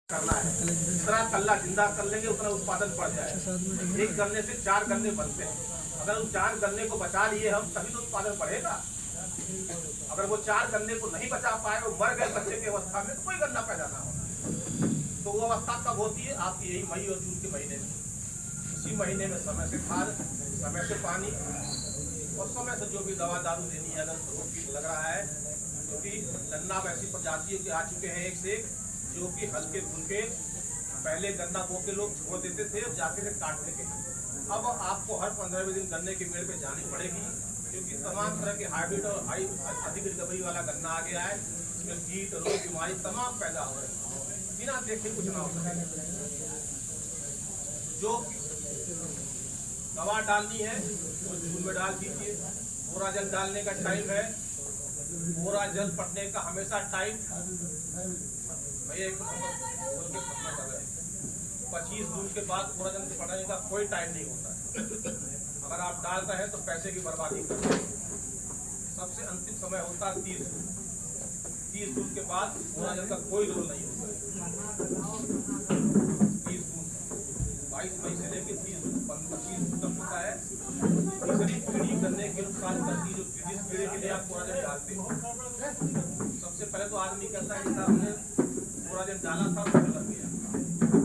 करना है। जितना कल्ला जिंदा कर लेंगे उतना उत्पादन बढ़ जाए। एक गन्ने से 4 गन्ने बनते हैं। अगर उन 4 गन्ने को बचा लिए हम तभी तो उत्पादन बढ़ेगा। अगर वो 4 गन्ने को नहीं बचा पाए और मर गए बच्चे की अवस्था में, तो कोई गन्ना पैदा ना होना। तो वो अवस्था कब होती है? आपकी यही मई और जून के महीने में। इसी महीने में समय से खाद, समय से पानी और समय से जो भी दवा दारू देनी है। अगर रोग की लग रहा है, क्योंकि गन्ना वैसी प्रजातियों के आ चुके हैं एक से एक, जो कि हल्के फुल्के पहले गन्ना बो के लोग छोड़ देते थे और जाके से काटने के। अब आपको हर 15वें दिन गन्ने के पेड़ पे जानी पड़ेगी, क्योंकि तमाम तरह के हाइब्रिड और हाई अधिक रिकवरी वाला गन्ना आ गया है। इसमें कीट रोग बीमारी तमाम पैदा हो रहे हैं, बिना देखे कुछ ना हो सके। जो दवा डालनी है वो जून में डाल दीजिए। पूरा जल डालने का टाइम है, पूरा जल पड़ने का हमेशा टाइम 25 जून के बाद पूरा जल पड़ने का कोई टाइम नहीं होता है। अगर आप डालते हैं तो पैसे की बर्बादी करते हैं। सबसे अंतिम समय होता है 30 जून। 30 जून के बाद पूरा जल का कोई रोल नहीं होता है। 30 जून 22 मई से लेकर 30 जून 25 जून तक होता है। तीसरी पीढ़ी करने के नुकसान करती है, जो जिस पीढ़ी के लिए आप पूरा जल डालते हो। सबसे पहले तो आदमी कहता है कि हमने पूरा जल डाला था तो लग गया।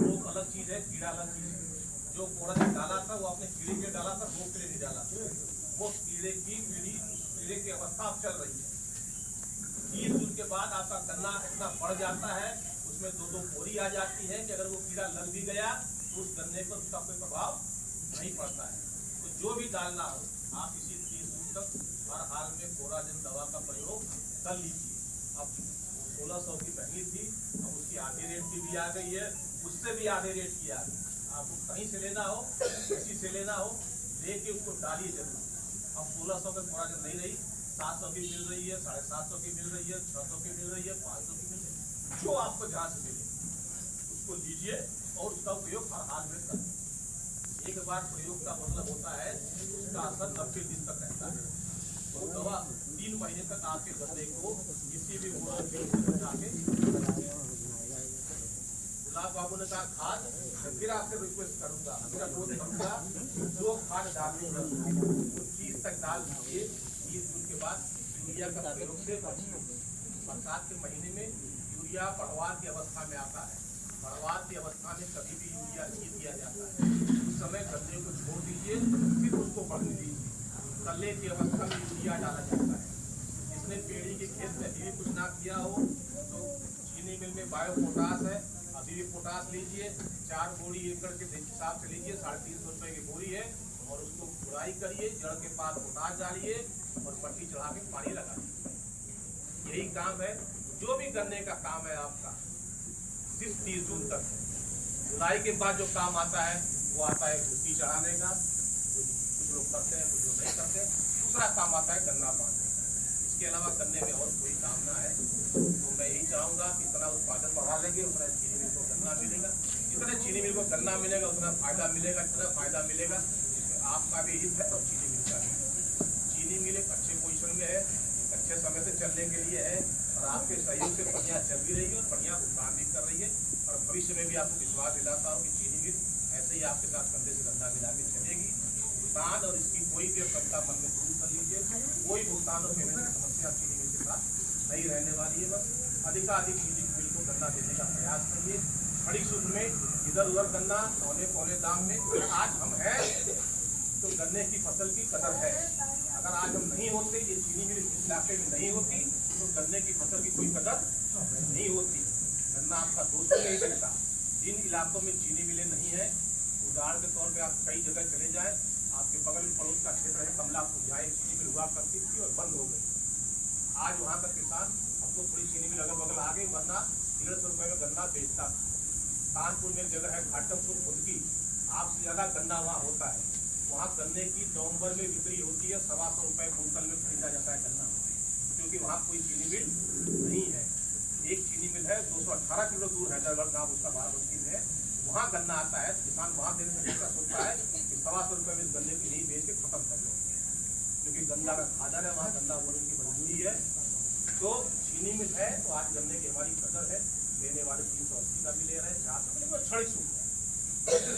वो अलग चीज है, कीड़ा अलग चीज है। जो पूरा जल डाला था वो अपने कीड़े के डाला था, रोग के लिए नहीं डाला। वो कीड़े की पीढ़ी, कीड़े की अवस्था अब चल रही है। 30 जून के बाद आपका गन्ना इतना बढ़ जाता है, उसमें 2-2 पोरी आ जाती है कि अगर वो कीड़ा लग भी गया तो उस गन्ने पर उसका कोई प्रभाव नहीं पड़ता है। तो जो भी डालना हो आप इसी 30 जून तक हर हाल में कोराजन दवा का प्रयोग कर लीजिए। अब 1600 की पहली थी, अब उसकी आधी रेट की भी आ गई है, उससे भी आधे रेट की आ गई। आपको कहीं से लेना हो, किसी से लेना हो, लेके उसको डालिए जरूर। अब 1600 में कोराजन नहीं रही, 700 की मिल रही है, 750 की मिल रही है, 600 की मिल रही है, 500 की मिल रही है। जो आपको जहाँ से मिले उसको लीजिए और उसका उपयोग हर हाल में करें। एक बार प्रयोग का मतलब होता है उसका असर 90 दिन तक रहता है। वो दवा 3 महीने तक आपके गन्ने को किसी भी बचा के। गुलाब बाबू ने कहा खाद, फिर आपसे रिक्वेस्ट करूंगा, मेरा अनुरोध करूंगा, जो खाद डालनी है 30 तक डाल दीजिए। 30 जून के बाद यूरिया का प्रयोग से बचिए। बरसात के महीने में यूरिया पड़वार की अवस्था में आता है। पड़वार की अवस्था में कभी भी यूरिया नहीं दिया जाता है। उस समय गन्ने को छोड़ दीजिए, फिर उसको बढ़ने दीजिए। कल्ले की अवस्था में यूरिया डाला जाता है। जिसने पेड़ी के खेत में अभी भी कुछ ना किया हो तो चीनी मिल में बायो पोटास है, अभी भी पोटास लीजिए। 4 बोरी एकड़ के हिसाब से लीजिए, 350 रुपए की बोरी है, और उसको गुड़ाई करिए, जड़ के पास पोटास डालिए और पट्टी चढ़ा के पानी लगाइए। यही काम है। जो भी गन्ने का काम है आपका सिर्फ 30 जून तक है। जुलाई के बाद जो काम आता है वो आता है भुट्टी चढ़ाने का, जो कुछ लोग करते हैं, कुछ लोग नहीं करते। दूसरा काम आता है गन्ना बांधने का। इसके अलावा गन्ने में और कोई काम ना है। तो मैं यही चाहूँगा कि इतना उत्पादन बढ़ा लेंगे उतना चीनी मिल को गन्ना मिलेगा, जितने चीनी मिल को गन्ना मिलेगा उतना फायदा मिलेगा। जितना फायदा मिलेगा आपका भी हित है और चीनी मिल का भी। चीनी मिल एक अच्छे पोजिशन में है, अच्छे समय से चलने के लिए है, और आपके सहयोग से बढ़िया चल भी रही है और बढ़िया भुगतान भी कर रही है। और भविष्य में भी आपको विश्वास दिलाता हूँ कि चीनी मिल ऐसे ही आपके साथ कंधे से कंधा मिला के चलेगी। भुगतान और इसकी कोई भी क्षमता मन में दूर कर लीजिए। कोई भुगतान और पेमेंट की समस्या चीनी मिल के साथ नहीं रहने वाली है। बस अधिकाधिक चीनी मिल को गन्ना देने का प्रयास करिए। खड़ी शुद्ध में इधर उधर गन्ना पौने दाम में। आज हम हैं तो गन्ने की फसल की कदर है। अगर आज हम नहीं होते, ये चीनी मिल इस इलाके में नहीं होती, तो गन्ने की फसल की कोई कदर नहीं होती। गन्ना आपका दोस्त नहीं सकता। जिन इलाकों में चीनी मिलें नहीं है, उदाहरण के तौर पे आप कई जगह चले जाएं, आपके बगल में पड़ोस का क्षेत्र है कमलापुर, जहाँ एक चीनी मिल हुआ करती थी और बंद हो गई। आज वहाँ का किसान अब तो थोड़ी चीनी मिल अगल बगल आ गई, वरना 150 रुपये में गन्ना बेचता था। कानपुर में जगह है घाटमपुर खुदकी, आपसे ज़्यादा गन्ना वहाँ होता है। वहाँ गन्ने की नवंबर में बिक्री होती है, 125 रुपये कुंटल में खरीदा जाता है गन्ना, क्योंकि वहाँ कोई चीनी मिल नहीं है। एक चीनी मिल है 218 किलो दूर हैदराबाद गाँव उसका बाराबंकी में है, वहाँ गन्ना आता है। किसान वहाँ देने से ऐसा सोचता है कि 125 रुपये में इस गन्ने की नहीं बेच के खत्म कर लो, क्योंकि गन्ना का खादर है, वहाँ गन्ना बोने की मजबूरी है। तो चीनी मिल है तो आज गन्ने की हमारी कदर है। लेने वाले 380 का भी ले रहे हैं, 400 लेकिन वो क्षणिक सूख है।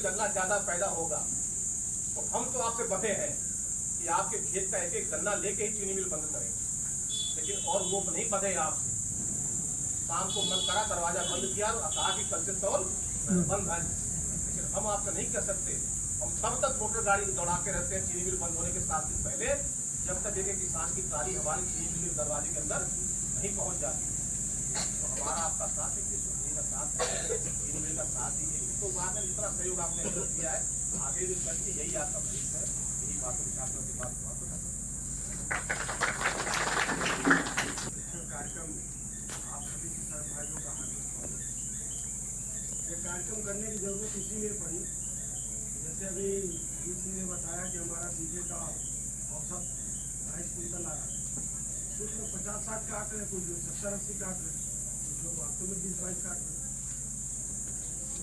गन्ना ज्यादा पैदा होगा तो हम तो आपसे बते हैं कि आपके खेत का एक एक गन्ना लेके ही चीनी मिल बंद करेंगे, लेकिन और वो नहीं बते आपसे। शाम को मन करा दरवाजा बंद किया और कहा कि कल से तौल बंद है, लेकिन हम आपसे नहीं कर सकते। हम तब तक मोटर गाड़ी दौड़ाते रहते हैं चीनी मिल बंद होने के 7 दिन पहले, जब तक एक किसान की ट्राली हमारी चीनी मिल दरवाजे के अंदर नहीं पहुंच जाती। तो हमारा आपका साथ है, किसी का साथ है, चीनी मिल का साथ दीजिए। तो बाद में जितना सहयोग आपने दिया है आगे भी करके यही आपका भविष्य है। यही बातों के साथ में बात कार्यक्रम आप सभी किसान भाइयों का हार्दिक स्वागत है। ये कार्यक्रम करने की जरूरत इसीलिए पड़ी, जैसे अभी किसी ने बताया कि हमारा सीधे का औसत 22 क्विंटल आ रहा है। कुछ लोग 50-60 काट रहे हैं, कुछ लोग 70-80 काट रहे हैं, कुछ लोग वास्तव में 20-22 काट रहे हैं।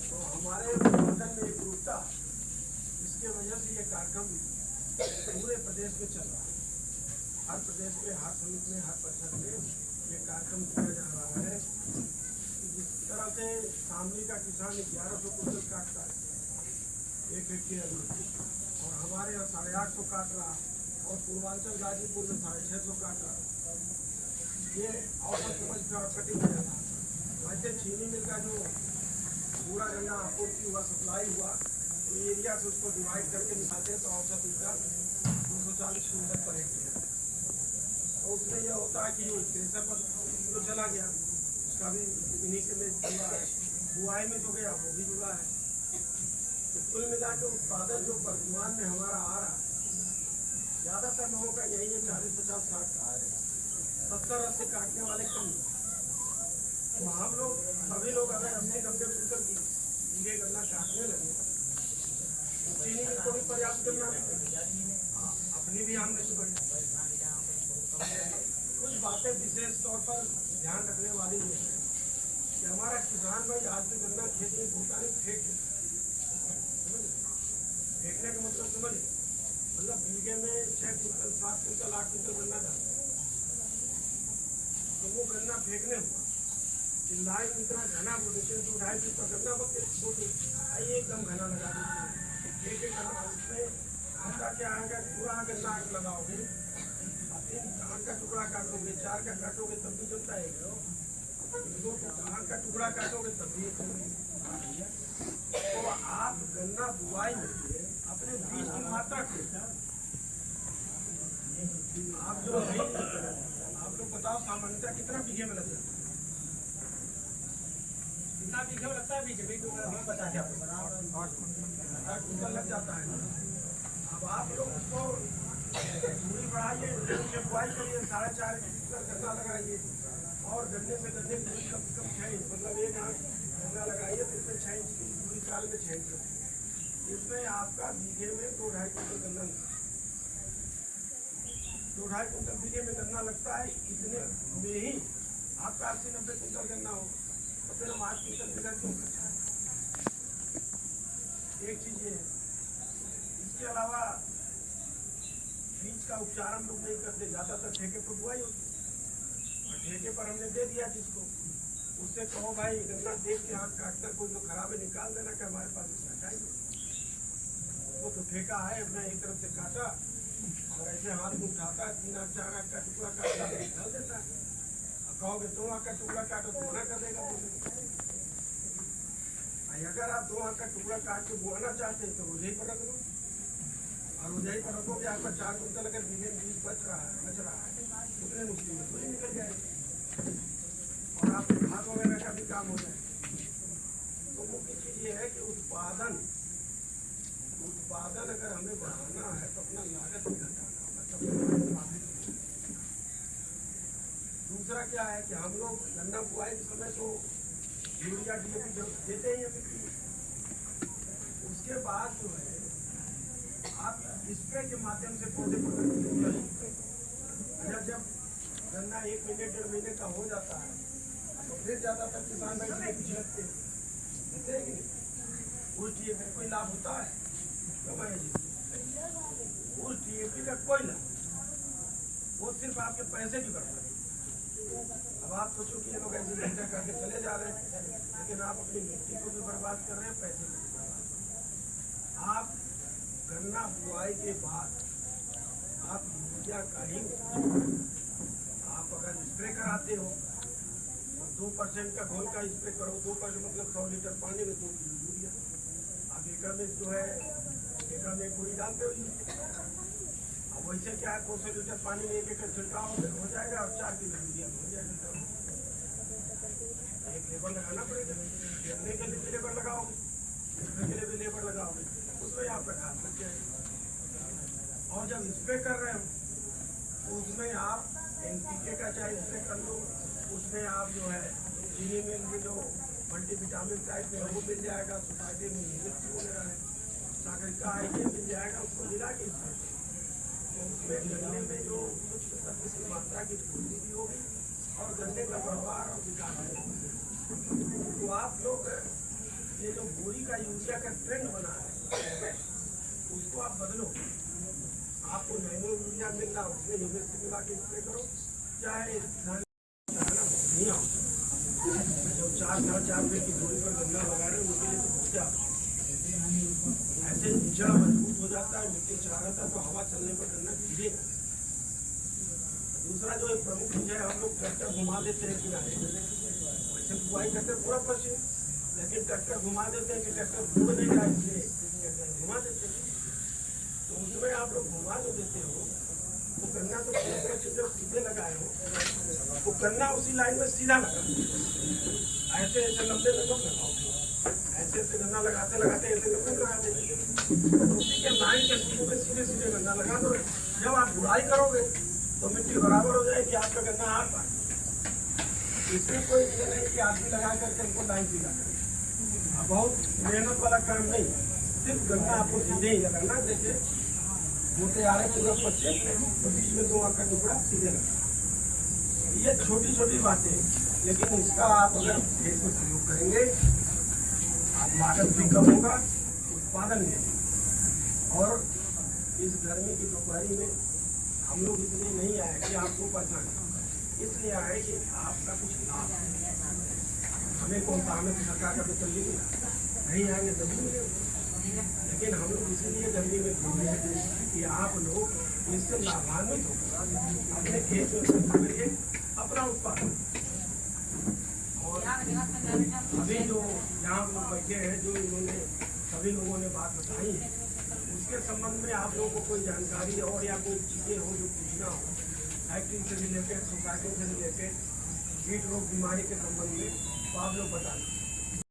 तो हमारे उत्पादन में एकरूपता, इसके वजह से ये कार्यक्रम पूरे प्रदेश में चल रहा है। हर प्रदेश में, हर समिति में, हर परिषद में ये कार्यक्रम किया जा रहा है। जिस तरह से शामली का किसान 1100 क्विंटल काटता है 1 हेक्टेयर में, और हमारे यहाँ 850 काट रहा, और पूर्वांचल गाजीपुर में 650 काट रहा। ये औसत समझ का कटिंग हो जाता है। वैसे चीनी मिल का जो पूरा गन्ना आपूर्ति हुआ, सप्लाई हुआ, तो एरिया से उसको डिवाइड करके निकालते हैं तो औसत उनका 240 क्विंटल पर हेक्टेयर। और उसमें यह होता है कि थ्रेसर पर तो चला गया, उसका भी इन्हीं के में जुड़ा है, बुआई में जो गया वो भी जुड़ा है। तो कुल मिला के उत्पादन जो वर्तमान में हमारा आ रहा है, ज़्यादातर लोगों का यही है 40-50-60 का है, 70-80 काटने वाले कम। तो हम लोग सभी लोग अगर 80-90 क्विंटल की बीघे गन्ना काटने लगे तो चीनी मिल को भी पर्याप्त गन्ना अपनी भी आमदनी बढ़ी। कुछ बातें विशेष तौर पर ध्यान रखने वाली ये है कि हमारा किसान भाई आज भी गन्ना खेत में भूटा नहीं फेंकने का मतलब समझ, मतलब बीघे में 6 क्विंटल 7 क्विंटल 8 क्विंटल गन्ना डालते हैं, तो वो गन्ना फेंकने हुआ चिल्लाई इतना घना बोलते 2-2.5 फीट का गन्ना बोलते एकदम घना लगा देते। एक गन्ना उसमें आपका क्या आएगा, पूरा गन्ना लगाओगे, 3 का टुकड़ा काटोगे, 4 का काटोगे तब भी चलता है, 2 का टुकड़ा काटोगे तब भी। तो आप गन्ना बुआई में अपने बीज की मात्रा आप जो है, आप लोग बताओ सामान्यतः कितना बीघे में लग जाता है? कितना बीघे में लगता है बीज? बता दिया 8 क्विंटल लग जाता है। अब आप लोग उसको दूरी बढ़ाइए, बुआई करिए, 4.5 मीटर गन्ना लगाइए, और गन्ने से गन्ने की दूरी कम से कम 6 इंच, मतलब 1 आंख गन्ना लगाइए तो इसमें 6 इंच की दूरी साल में 6 इंच। इसमें आपका बीघे में 2-2.5 क्विंटल गन्ना, 2-2.5 क्विंटल बीघे में गन्ना लगता है। इतने में ही आपका 80-90 क्विंटल गन्ना हो तो फिर हम 8 क्विंटल बीघा क्यों करते हैं? एक चीज ये है। इसके अलावा बीज का उपचार हम लोग नहीं करते, ज़्यादातर ठेके पर बुआई होती है, और ठेके पर हमने दे दिया जिसको, उससे कहो भाई गन्ना देख के हाथ काट कर कोई जो खराबे निकाल देना कि हमारे पास इसका चाहिए। वो तो ठेका है, अपना एक तरफ से काटा और ऐसे हाथ में उठाता है, 3-4 आंख का टुकड़ा काटता है, निकाल देता है। अब कहोगे 2 आंख का टुकड़ा काटो तो मना कर देगा बोले। अगर आप 2 आंख का टुकड़ा काट के बुआना चाहते हैं तो रोजाई पर रख लो, और रोजाई पर रखोगे आपका 4 क्विंटल अगर बीघे में बीज बच रहा है उतने मुश्किल में तो निकल जाएगा, और आपके खाद वगैरह का भी काम हो जाए। तो मुख्य चीज ये है कि उत्पादन अगर हमें बढ़ाना है तो अपना लागत भी घटाना होगा। दूसरा क्या है कि हम लोग गन्ना बुआई के समय तो यूरिया DAP जब देते ही हैं, उसके बाद जो है आप स्प्रे के माध्यम से पौधे पकड़ते हैं। जब गन्ना 1 महीने 1.5 महीने का हो जाता है तो फिर ज़्यादातर किसान भाई पीछे लगते हैं, उस DAP कोई लाभ होता है तो मैं उस DAP का कोई लाभ, वो सिर्फ आपके पैसे की बर्बादी। अब अब आप सोचो कि ये लोग ऐसे घंटा करके चले जा रहे हैं, लेकिन आप अपनी मिट्टी को भी बर्बाद कर रहे हैं, पैसे को भी बर्बाद कर रहे हैं। आप गन्ना बुआई के बाद आप यूरिया का ही आप अगर स्प्रे कराते हो तो 2% का घोल का स्प्रे करो, 2% मतलब 100 लीटर पानी में 2 किलो यूरिया। आप एकड़ में जो है एकड़ में पूरी डालते हो। अब वैसे क्या है 200 लीटर पानी में 1 एकड़ छिड़काव हो जाएगा और 4 किलो यूरिया हो जाएगा। एक लेबर लगाना पड़ेगा, गिरने के लिए भी लेबर लगाओगे, स्प्रे के लिए भी लेबर लगाओगे, उसमें आपका खाद लग जाएगा। और जब स्प्रे कर रहे हो तो उसमें आप NPK का चाहे स्प्रे कर लो, उसमें आप जो है चीनी मिल के जो मल्टीविटामिन टाइप में वो मिल जाएगा, सोसाइटी में वगैरह है, सागरिका ये मिल जाएगा, उसको मिला के स्प्रे तो उसमें गन्ने में जो की मात्रा की पूर्ति भी होगी और गन्ने का व्यवहार और विकास होगा। तो आप लोग ये जो बोरी का यूरिया का ट्रेंड बना है उसको आप बदलो। आपको नैनो यूरिया मिल रहा है उसमें यूनिवर्सिटी मिला के स्प्रे करो, चाहे नहीं आओ जो 4 फीट की दूरी पर गन्ना लगा रहे हैं उनके लिए तो बहुत आवश्यक ऐसे निचड़ा मजबूत हो जाता है, मिट्टी चढ़ा रहता है तो हवा चलने पर गन्ना गिरेगा। दूसरा जो एक प्रमुख चीज है, हम लोग ट्रैक्टर घुमा देते हैं किनारे, वैसे बुआई करते पूरा पश्चिम, लेकिन ट्रैक्टर घुमा देते हैं कि ट्रैक्टर घूम नहीं रहा इसलिए ट्रैक्टर घुमा देते हैं। तो उसमें आप लोग घुमा जो देते हो तो गन्ना तो जो सीधे लगाए हो तो गन्ना उसी लाइन में सीधा लगा, ऐसे ऐसे लंबे में कम लगाओ, ऐसे ऐसे गन्ना लगाते लगाते ऐसे लंबे लगा देंगे, उसी के लाइन के सीधे में सीधे सीधे गन्ना लगा दो। जब आप बुराई करोगे तो मिट्टी बराबर हो जाएगी, आपका गन्ना हाथ पाए। इसमें कोई ये नहीं कि आदमी लगा करके हमको लाइन सीधा करें, बहुत मेहनत वाला काम नहीं, सिर्फ गन्ना आपको सीधे ही लगाना। जैसे मोटे आ रहे पूरा पश्चिम तो बीच में 2 आंख का टुकड़ा सीधे लगा। ये छोटी छोटी बातें, लेकिन इसका आप अगर खेत में प्रयोग करेंगे आप लागत भी कम होगा, उत्पादन भी। और इस गर्मी की दोपहरी में हम लोग इसलिए नहीं आए कि आपको परेशान, इसलिए आए कि आपका कुछ लाभ हमें कौन सा, हमें सरकार का वेतन नहीं आएंगे तभी मिलेगा। लेकिन हम लोग इसीलिए गर्मी में घूमे कि आप लोग इससे लाभान्वित हो, अपने खेत में करिए अपना उत्पादन। और अभी जो यहाँ हम लोग बैठे हैं, जो इन्होंने सभी लोगों ने बात बताई है, उसके संबंध में आप लोगों को कोई जानकारी और या कोई चीज़ें हो जो पूछना हो, फैक्ट्री से रिलेटेड, सोसाइटी से रिलेटेड, कीट रोग बीमारी के संबंध में, तो आप लोग बता दें।